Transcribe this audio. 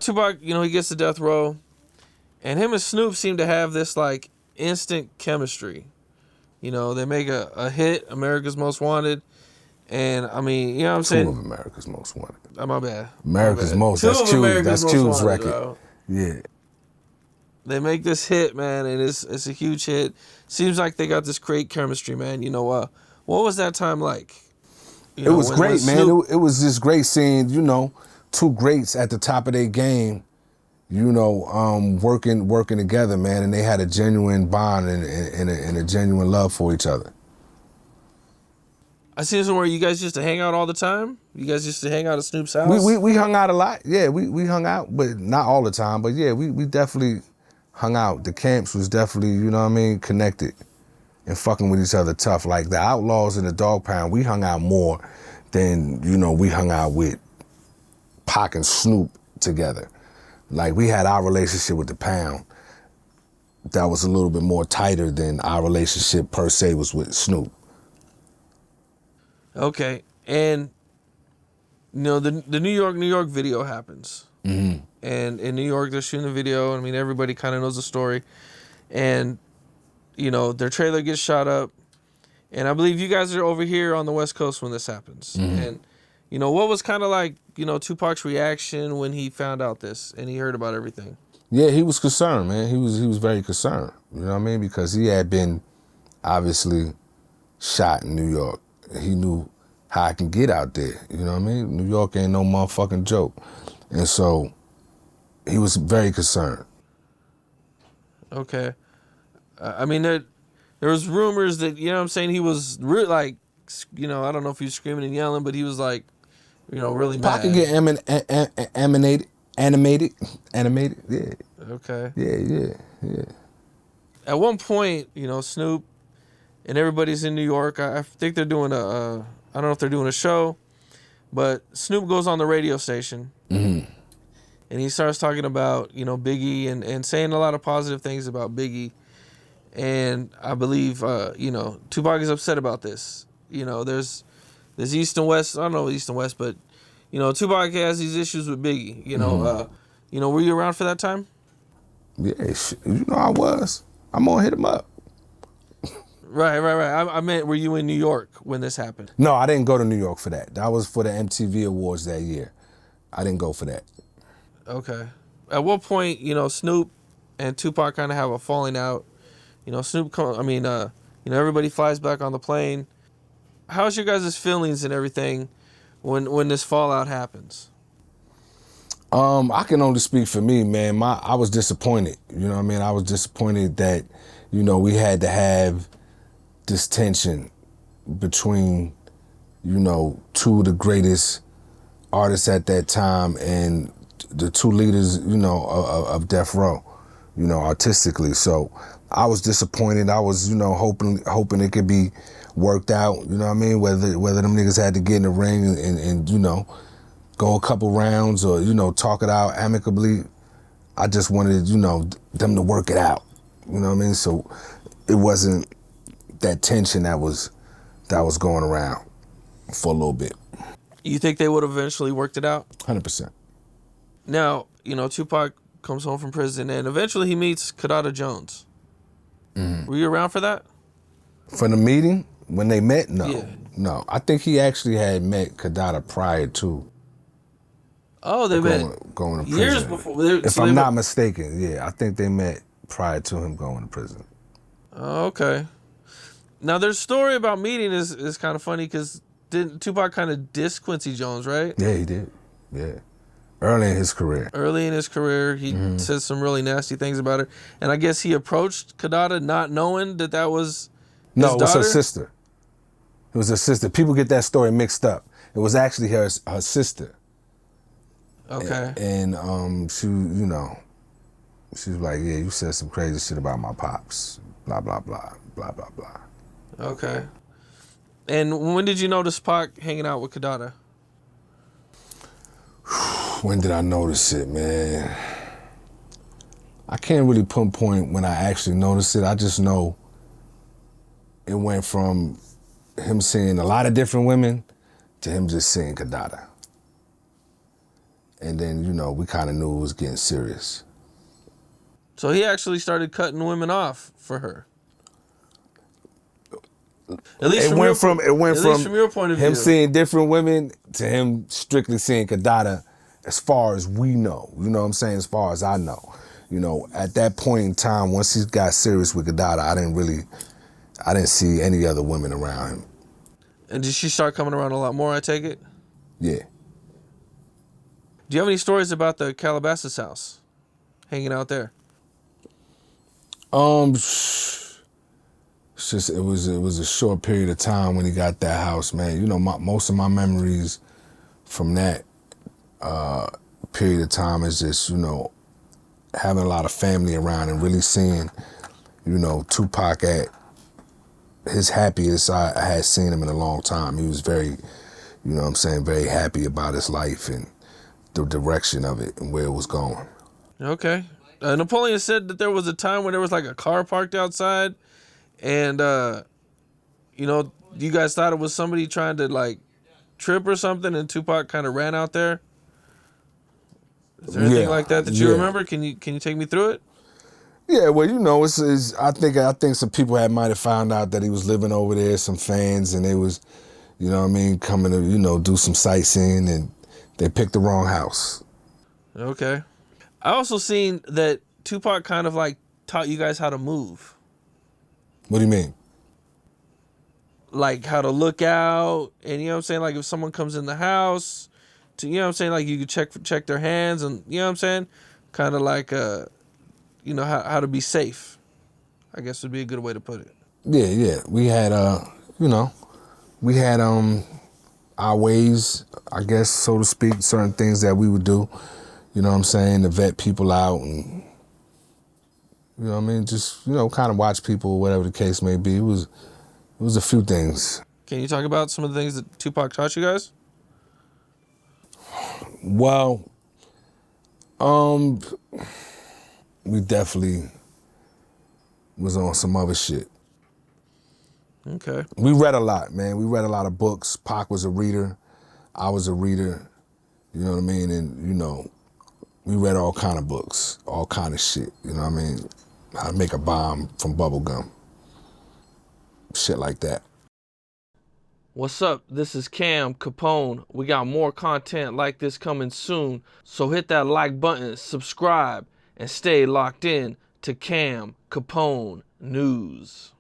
Tupac, he gets to death row, and him and Snoop seem to have this like instant chemistry. They make a hit, America's Most Wanted, and I mean, you know what I'm saying? Two of America's Most Wanted. Oh, my bad. America's Most. Two That's of Cube's. America's That's Most Cube's Wanted, record. bro. Yeah. They make this hit, man, and it's a huge hit. Seems like they got this great chemistry, man. What was that time like? It was great, man. It was just great seeing, two greats at the top of their game, working together, man, and they had a genuine bond and a genuine love for each other. I seen somewhere you guys used to hang out all the time. You guys used to hang out at Snoop's house. We hung out a lot. Yeah, we hung out, but not all the time. But yeah, we definitely hung out. The camps was definitely, connected and fucking with each other tough. Like the Outlaws and the Dogg Pound, we hung out more than, we hung out with Pac and Snoop together. Like we had our relationship with the Pound that was a little bit more tighter than our relationship per se was with Snoop. Okay, and the New York video happens. Mm-hmm. And in New York, they're shooting the video. I mean, everybody kind of knows the story. And, their trailer gets shot up. And I believe you guys are over here on the West Coast when this happens. Mm-hmm. And, what was kind of like, Tupac's reaction when he found out this and he heard about everything? Yeah, he was concerned, man. He was very concerned, because he had been obviously shot in New York. He knew how I can get out there, New York ain't no motherfucking joke. And so he was very concerned. Okay. I mean, there was rumors that, he was really like, I don't know if he was screaming and yelling, but he was like, really mad. Pac can get animated, yeah. Okay. Yeah. At one point, Snoop and everybody's in New York. I think they're doing I don't know if they're doing a show, but Snoop goes on the radio station. Mm-hmm. And he starts talking about, Biggie and saying a lot of positive things about Biggie. And I believe, Tupac is upset about this. There's East and West. I don't know East and West, but, Tupac has these issues with Biggie. Were you around for that time? Yeah, I was. I'm gonna hit him up. Right. I meant, were you in New York when this happened? No, I didn't go to New York for that. That was for the MTV Awards that year. I didn't go for that. Okay. At what point, Snoop and Tupac kind of have a falling out. Snoop, everybody flies back on the plane. How's your guys' feelings and everything when this fallout happens? I can only speak for me, man. I was disappointed. I was disappointed that, we had to have this tension between, two of the greatest artists at that time and the two leaders, of Death Row, artistically. So I was disappointed. I was, hoping it could be worked out, whether them niggas had to get in the ring and go a couple rounds or, talk it out amicably. I just wanted, them to work it out. So it wasn't that tension that was going around for a little bit. You think they would have eventually worked it out? 100%. Now, Tupac comes home from prison and eventually he meets Kidada Jones. Mm-hmm. Were you around for that? For the meeting? When they met? No. Yeah. No. I think he actually had met Kidada prior to. Oh, they met going to prison. Years before. If I'm not mistaken, yeah. I think they met prior to him going to prison. Oh, okay. Now, their story about meeting is kind of funny because didn't Tupac kind of diss Quincy Jones, right? Yeah, he did. Yeah. Early in his career. He said some really nasty things about her. And I guess he approached Kidada not knowing that was his No, it was daughter? her sister. It was her sister. People get that story mixed up. It was actually her sister. Okay. And she was like, yeah, you said some crazy shit about my pops. Blah, blah, blah, blah, blah, blah. Okay. And when did you notice Pac hanging out with Kidada? When did I notice it, man? I can't really pinpoint when I actually noticed it. I just know it went from him seeing a lot of different women to him just seeing Kidada. And then, you know, we kind of knew it was getting serious. So he actually started cutting women off for her. At least from your point of view. Him seeing different women to him strictly seeing Kidada, as far as we know. You know what I'm saying? As far as I know. You know, at that point in time, once he got serious with Kidada, I didn't see any other women around him. And did she start coming around a lot more, I take it? Yeah. Do you have any stories about the Calabasas house? Hanging out there? It's just it was a short period of time when he got that house, man. You know, most of my memories from that period of time is just, you know, having a lot of family around and really seeing, you know, Tupac at his happiest I had seen him in a long time. He was very, you know what I'm saying, very happy about his life and the direction of it and where it was going. Okay. Napoleon said that there was a time when there was like a car parked outside and, you know, you guys thought it was somebody trying to like trip or something and Tupac kind of ran out there. Is there anything like that you remember? Can you take me through it? Yeah, well, you know, I think some people might have found out that he was living over there, some fans, and they was, you know what I mean, coming to, you know, do some sightseeing, and they picked the wrong house. Okay. I also seen that Tupac kind of like taught you guys how to move. What do you mean? Like how to look out, and you know what I'm saying? Like if someone comes in the house, you know what I'm saying? Like you could check their hands, and you know what I'm saying? Kind of like, you know, how to be safe, I guess would be a good way to put it. Yeah. We had, you know, we had our ways, I guess, so to speak, certain things that we would do, you know what I'm saying, to vet people out and, you know what I mean, just, you know, kind of watch people, whatever the case may be. It was a few things. Can you talk about some of the things that Tupac taught you guys? Well, we definitely was on some other shit. Okay. We read a lot, man. We read a lot of books. Pac was a reader. I was a reader. You know what I mean? And, you know, we read all kind of books, all kind of shit. You know what I mean? How to make a bomb from bubble gum. Shit like that. What's up? This is Cam Capone. We got more content like this coming soon. So hit that like button, subscribe, and stay locked in to Cam Capone News.